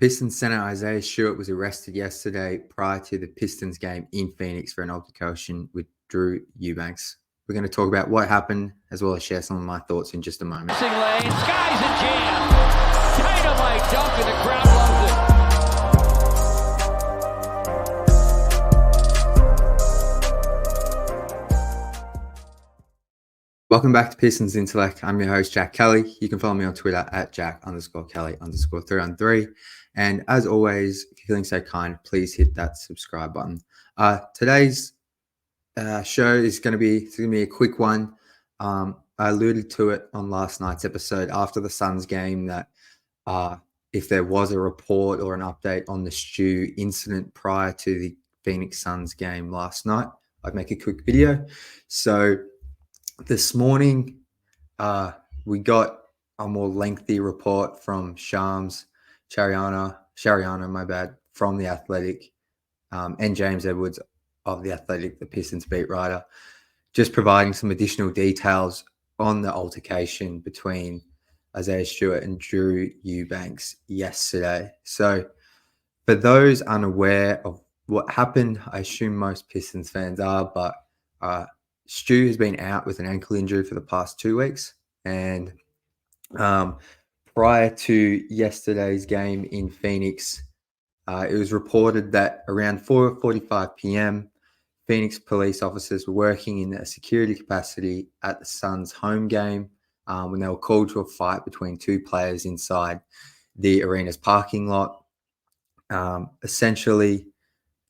Pistons center Isaiah Stewart was arrested yesterday prior to the Pistons game in Phoenix for an altercation with Stew Eubanks. We're going to talk about what happened as well as share some of my thoughts in just a moment. Lane, Sky's a jam. Dynamite dunk and the crowd loves it. Welcome back to Pistons Intellect. I'm your host, Jack Kelly. You can follow me on Twitter at Jack_Kelly_3on3. And as always, if you're feeling so kind, please hit that subscribe button. Today's show is going to be a quick one. I alluded to it on last night's episode after the Suns game that if there was a report or an update on the Stew incident prior to the Phoenix Suns game last night, I'd make a quick video. So this morning, we got a more lengthy report from Shams Shariana, from The Athletic, and James Edwards of The Athletic, the Pistons beat writer, just providing some additional details on the altercation between Isaiah Stewart and Stew Eubanks yesterday. So for those unaware of what happened, I assume most Pistons fans are, but Stew has been out with an ankle injury for the past 2 weeks. And prior to yesterday's game in Phoenix, it was reported that around 4:45 p.m., Phoenix police officers were working in a security capacity at the Suns' home game when they were called to a fight between two players inside the arena's parking lot. Essentially,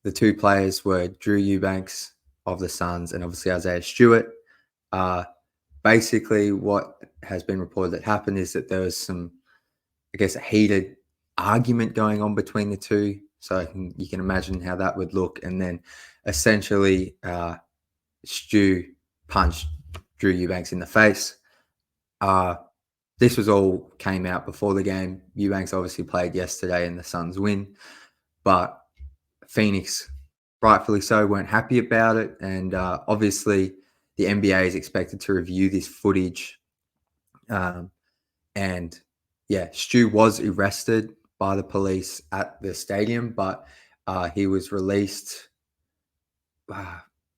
the two players were Stew Eubanks of the Suns and obviously Isaiah Stewart. Basically, what has been reported that happened is that there was some, a heated argument going on between the two. So you can imagine how that would look. And then essentially, Stew punched Stew Eubanks in the face. This was all came out before the game. Eubanks obviously played yesterday and the Suns win. But Phoenix, rightfully so, weren't happy about it. And obviously the NBA is expected to review this footage. And yeah, Stew was arrested by the police at the stadium, but he was released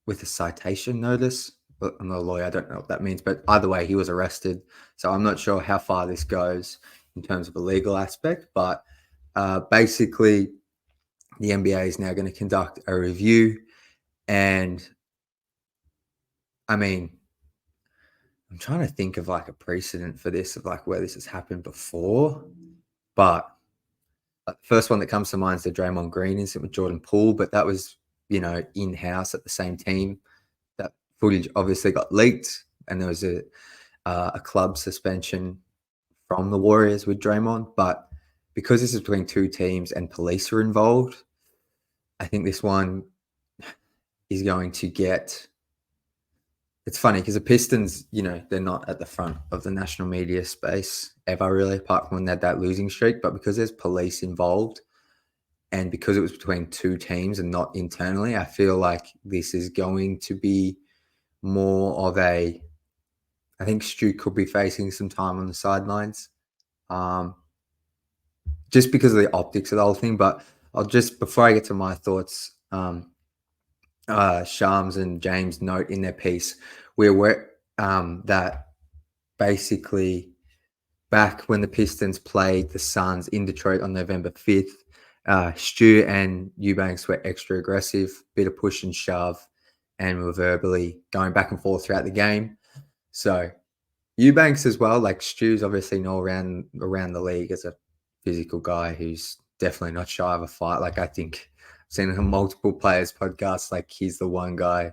with a citation notice. But I'm not a lawyer, I don't know what that means. But either way, he was arrested. So I'm not sure how far this goes in terms of a legal aspect. But basically, the NBA is now going to conduct a review. And I mean, I'm trying to think of like a precedent for this, of like where this has happened before. But the first one that comes to mind is the Draymond Green incident with Jordan Poole. But that was, in-house at the same team. That footage obviously got leaked. And there was a club suspension from the Warriors with Draymond. But because this is between two teams and police are involved, I think this one is going to get... It's funny because the Pistons, they're not at the front of the national media space ever really, apart from when they had that losing streak. But because there's police involved and because it was between two teams and not internally, I feel like this is going to be more of I think Stew could be facing some time on the sidelines just because of the optics of the whole thing. But before I get to my thoughts, Shams and James note in their piece, we're aware that basically back when the Pistons played the Suns in Detroit on November 5th, Stew and Eubanks were extra aggressive, bit of push and shove, and were verbally going back and forth throughout the game. So Eubanks as well, like Stew's obviously known around the league as a physical guy who's definitely not shy of a fight. Like I think I've seen on multiple players' podcasts, like he's the one guy.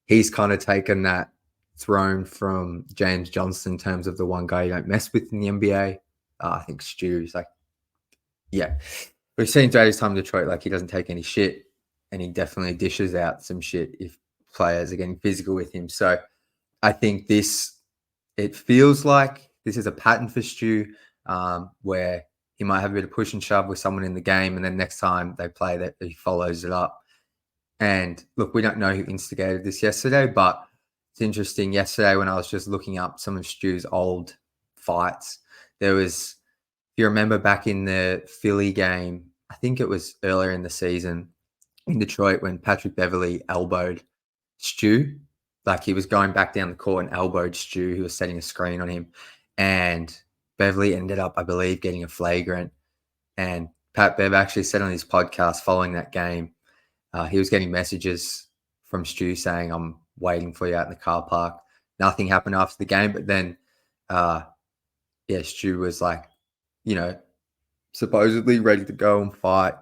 He's kind of taken that throne from James Johnson in terms of the one guy you don't mess with in the NBA. I think Stew's like, yeah. We've seen throughout his time in Detroit, like he doesn't take any shit and he definitely dishes out some shit if players are getting physical with him. So I think it feels like this is a pattern for Stew where he might have a bit of push and shove with someone in the game and then next time they play that he follows it up. And look, we don't know who instigated this yesterday, but it's interesting. Yesterday when I was just looking up some of Stew's old fights, there was you remember back in the Philly game, I think it was earlier in the season in Detroit when Patrick Beverley elbowed Stew, like he was going back down the court and elbowed Stew, who was setting a screen on him, and Beverley ended up, I believe, getting a flagrant. And Pat Bev actually said on his podcast following that game, he was getting messages from Stew saying, "I'm waiting for you out in the car park." Nothing happened after the game, but then, Stew was like, supposedly ready to go and fight.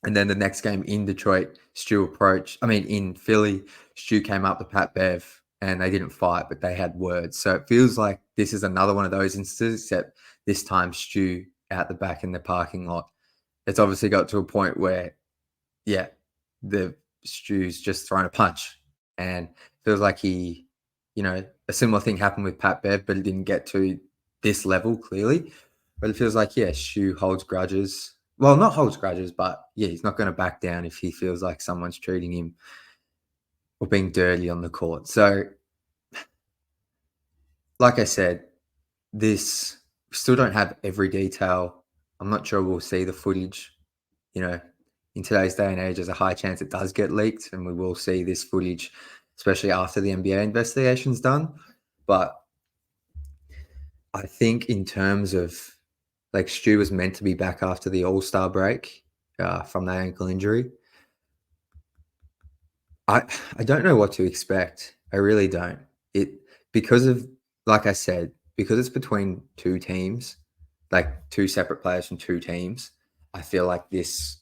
And then the next game in Detroit, in Philly, Stu came up to Pat Bev and they didn't fight, but they had words. So it feels like this is another one of those instances, except this time Stu out the back in the parking lot. It's obviously got to a point where, the Stu's just thrown a punch. And feels like a similar thing happened with Pat Bev, but it didn't get to this level clearly. But it feels like, Stu holds grudges. Well, not holds grudges, but he's not going to back down if he feels like someone's treating him or being dirty on the court. So, like I said, this still don't have every detail. I'm not sure we'll see the footage. In today's day and age, there's a high chance it does get leaked, and we will see this footage, especially after the NBA investigation's done. But I think in terms of, like, Stu was meant to be back after the All-Star break from that ankle injury. I don't know what to expect. I really don't. Because of, like I said, because it's between two teams, like two separate players from two teams, I feel like this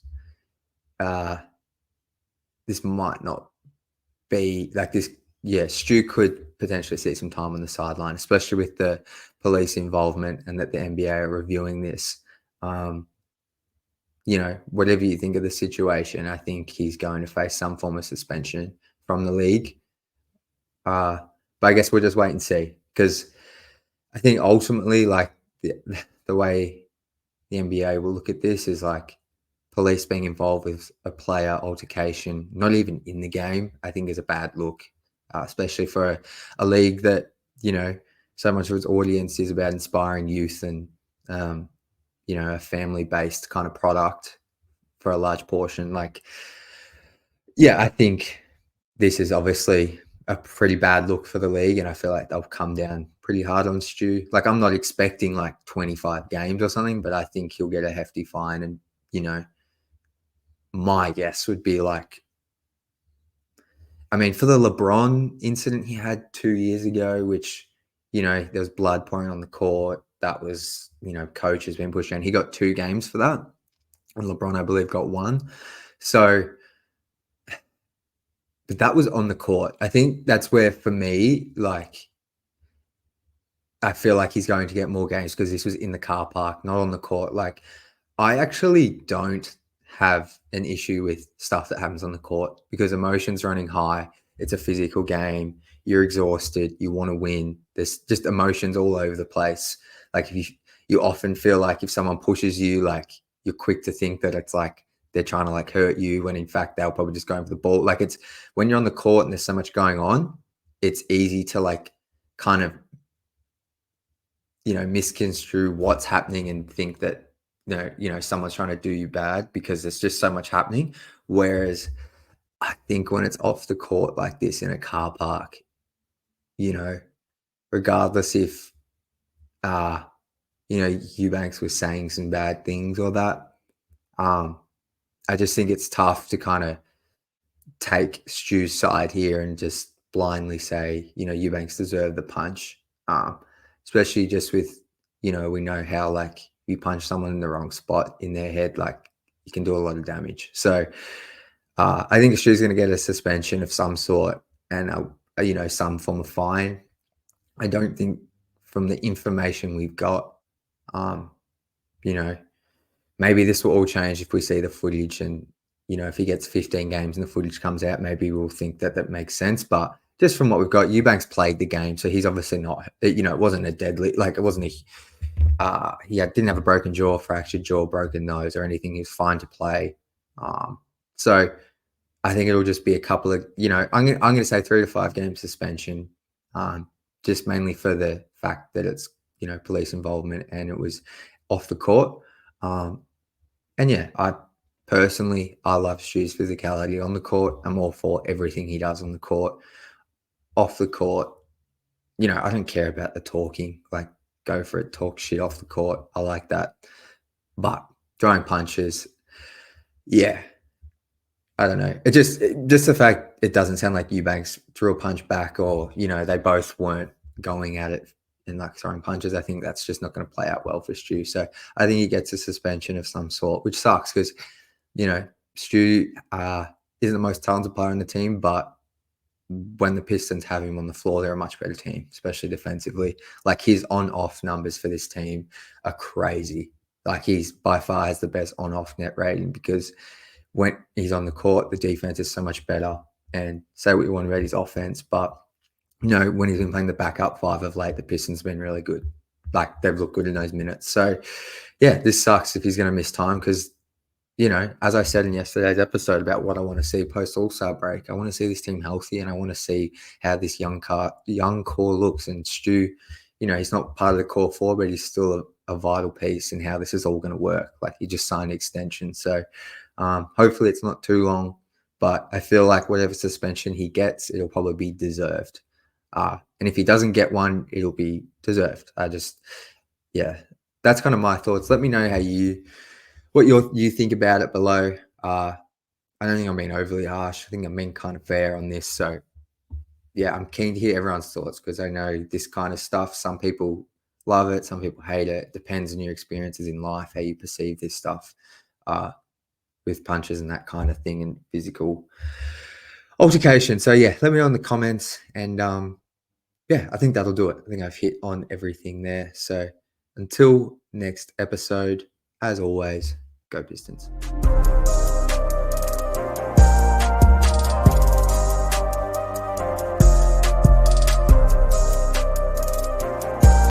might not be like this. Yeah, Stu could potentially see some time on the sideline, especially with the police involvement and that the NBA are reviewing this. Whatever you think of the situation, I think he's going to face some form of suspension from the league. But I guess we'll just wait and see, because I think ultimately, like, the way the NBA will look at this is like police being involved with a player altercation, not even in the game, I think is a bad look, especially for a league that, so much of its audience is about inspiring youth and, a family-based kind of product for a large portion. Like, I think this is obviously a pretty bad look for the league, and I feel like they'll come down pretty hard on Stu. Like, I'm not expecting like 25 games or something, but I think he'll get a hefty fine. And, my guess would be like, for the LeBron incident he had 2 years ago, which, there was blood pouring on the court. That was, coach has been pushed down. He got 2 games for that. And LeBron, I believe, got 1. So, but that was on the court. I think that's where, for me, like, I feel like he's going to get more games because this was in the car park, not on the court. Like, I actually don't have an issue with stuff that happens on the court because emotions running high. It's a physical game. You're exhausted. You want to win. There's just emotions all over the place. Like, if you often feel like if someone pushes you, like, you're quick to think that it's like they're trying to like hurt you, when in fact they'll probably just go for the ball. Like, it's when you're on the court and there's so much going on, it's easy to like kind of, misconstrue what's happening and think that, someone's trying to do you bad because there's just so much happening. Whereas I think when it's off the court like this in a car park, regardless if, Eubanks was saying some bad things or that, I just think it's tough to kind of take Stu's side here and just blindly say, Eubanks deserved the punch. Especially just with, we know how, like, you punch someone in the wrong spot in their head, like, you can do a lot of damage. So I think Stu's going to get a suspension of some sort and, some form of fine. I don't think, from the information we've got, maybe this will all change if we see the footage and, if he gets 15 games and the footage comes out, maybe we'll think that makes sense. But just from what we've got, Eubanks played the game, so he's obviously not, it wasn't a deadly, like, it wasn't didn't have a broken jaw, fractured jaw, broken nose or anything. He's fine to play. So I think it'll just be a couple of, I'm going to say 3 to 5 game suspension, just mainly for the fact that it's, police involvement and it was off the court. And yeah, I love Stu's physicality on the court. I'm all for everything he does on the court. Off the court, I don't care about the talking. Like, go for it, talk shit off the court. I like that. But throwing punches, yeah, I don't know. Just the fact it doesn't sound like Eubanks threw a punch back, or they both weren't going at it and like throwing punches. I think that's just not going to play out well for Stew. So I think he gets a suspension of some sort, which sucks because Stew isn't the most talented player on the team, but when the Pistons have him on the floor, they're a much better team, especially defensively. Like, his on-off numbers for this team are crazy. Like, he's by far has the best on-off net rating because when he's on the court, the defense is so much better. And say what you want about his offense, but when he's been playing the backup five of late, the Pistons have been really good. Like, they've looked good in those minutes. So yeah, this sucks if he's going to miss time because, as I said in yesterday's episode about what I want to see post All-Star break, I want to see this team healthy and I want to see how this young core looks. And Stew, he's not part of the core four, but he's still a vital piece in how this is all going to work. Like, he just signed an extension. So hopefully it's not too long, but I feel like whatever suspension he gets, it'll probably be deserved. And if he doesn't get one, it'll be deserved. That's kind of my thoughts. Let me know what you think about it below. I don't think I'm being overly harsh. I think I'm being kind of fair on this. So yeah, I'm keen to hear everyone's thoughts because I know this kind of stuff, some people love it, some people hate it. It depends on your experiences in life, how you perceive this stuff with punches and that kind of thing and physical altercation. So yeah, let me know in the comments. And I think that'll do it. I think I've hit on everything there. So until next episode, as always, go Pistons.